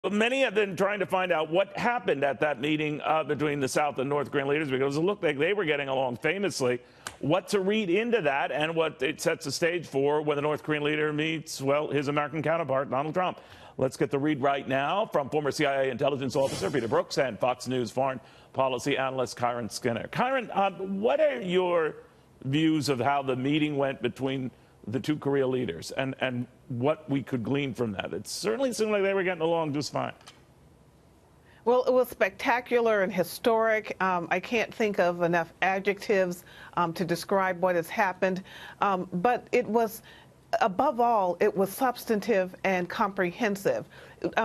Many have been trying to find out what happened at that meeting between the South and North Korean leaders, because it looked like they were getting along famously. What to read into that and what it sets the stage for when the North Korean leader meets, well, his American counterpart, Donald Trump. Let's get the read right now from former CIA intelligence officer Peter Brookes and Fox News foreign policy analyst Kiron Skinner. Kiron, what are your views of how the meeting went between the two Korea leaders and what we could glean from that? It certainly seemed like they were getting along just fine. Well, it was spectacular and historic. I can't think of enough adjectives to describe what has happened. But it was, above all, it was substantive and comprehensive.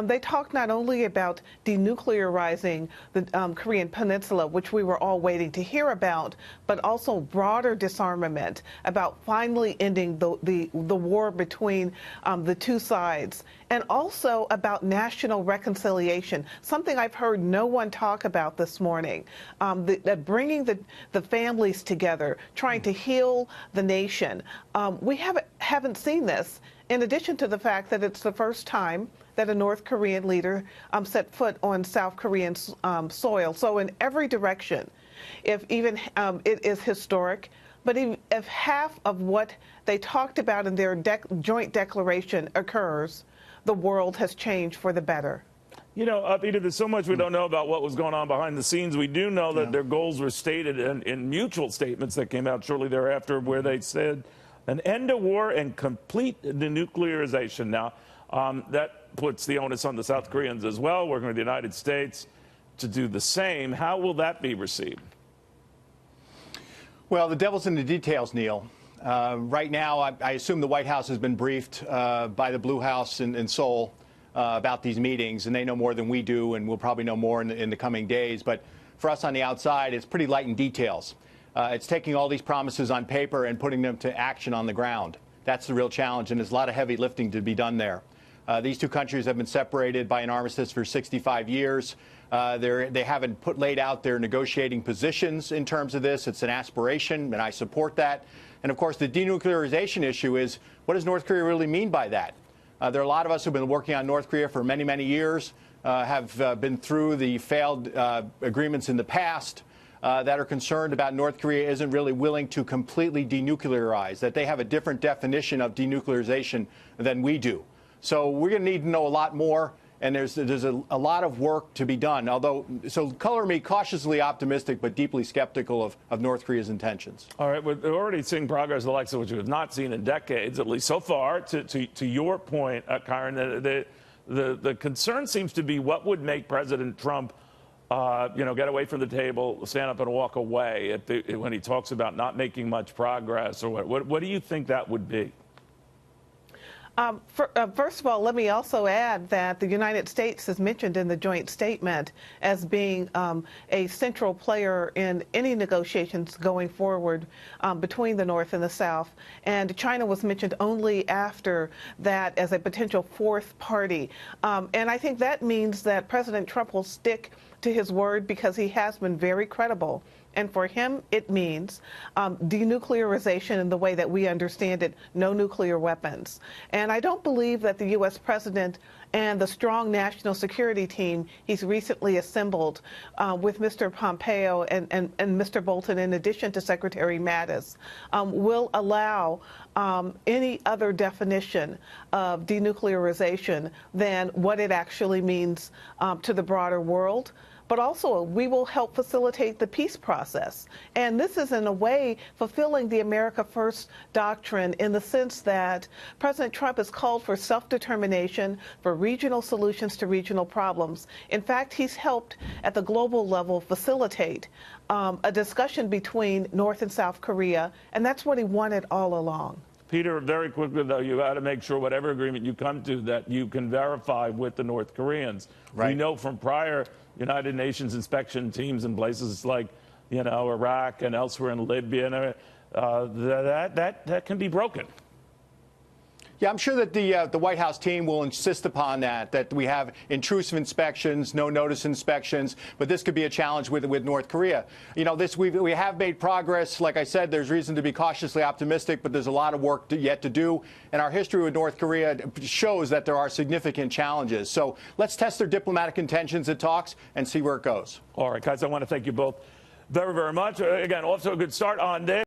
They talked not only about denuclearizing the Korean Peninsula, which we were all waiting to hear about, but also broader disarmament, about finally ending the war between the two sides, and also about national reconciliation, something I've heard no one talk about this morning, bringing the families together, trying to heal the nation. We haven't seen this, in addition to the fact that it's the first time that a North Korean leader set foot on South Korean soil. So in every direction, if even it is historic, but if half of what they talked about in their joint declaration occurs, the world has changed for the better. You know, Peter, there's so much we don't know about what was going on behind the scenes. We do know that their goals were stated in mutual statements that came out shortly thereafter, where they said an end to war and complete denuclearization. Now, that puts the onus on the South Koreans as well, working with the United States to do the same. How will that be received? Well, the devil's in the details, Neil. Right now, I assume the White House has been briefed by the Blue House in Seoul about these meetings, and they know more than we do, and we'll probably know more in the coming days. But for us on the outside, it's pretty light in details. It's taking all these promises on paper and putting them to action on the ground. That's the real challenge, and there's a lot of heavy lifting to be done there. These two countries have been separated by an armistice for 65 years. They haven't laid out their negotiating positions in terms of this. It's an aspiration, and I support that. And, of course, the denuclearization issue is, what does North Korea really mean by that? There are a lot of us who have been working on North Korea for many, many years, have been through the failed agreements in the past, that are concerned about North Korea isn't really willing to completely denuclearize, that they have a different definition of denuclearization than we do. So we're going to need to know a lot more, and there's a lot of work to be done. So color me cautiously optimistic but deeply skeptical of North Korea's intentions. All right, we're already seeing progress the likes of which we have not seen in decades, at least so far. To your point, Kiron, the concern seems to be what would make President Trump get away from the table, stand up and walk away when he talks about not making much progress, or what do you think that would be? First of all, let me also add that the United States is mentioned in the joint statement as being a central player in any negotiations going forward between the North and the South. And China was mentioned only after that as a potential fourth party. And I think that means that President Trump will stick to his word because he has been very credible. And for him, it means denuclearization in the way that we understand it, no nuclear weapons. And I don't believe that the U.S. president and the strong national security team he's recently assembled with Mr. Pompeo and Mr. Bolton, in addition to Secretary Mattis, will allow any other definition of denuclearization than what it actually means to the broader world. But also, we will help facilitate the peace process. And this is, in a way, fulfilling the America First doctrine in the sense that President Trump has called for self-determination, for regional solutions to regional problems. In fact, he's helped at the global level facilitate a discussion between North and South Korea, and that's what he wanted all along. Peter, very quickly, though, you got to make sure whatever agreement you come to that you can verify with the North Koreans. Right. We know from prior United Nations inspection teams in places like, Iraq and elsewhere in Libya, that can be broken. Yeah, I'm sure that the White House team will insist upon that we have intrusive inspections, no notice inspections, but this could be a challenge with North Korea. You know, we have made progress. Like I said, there's reason to be cautiously optimistic, but there's a lot of work yet to do. And our history with North Korea shows that there are significant challenges. So let's test their diplomatic intentions at talks and see where it goes. All right, guys, I want to thank you both very, very much. Again, off to a good start on this.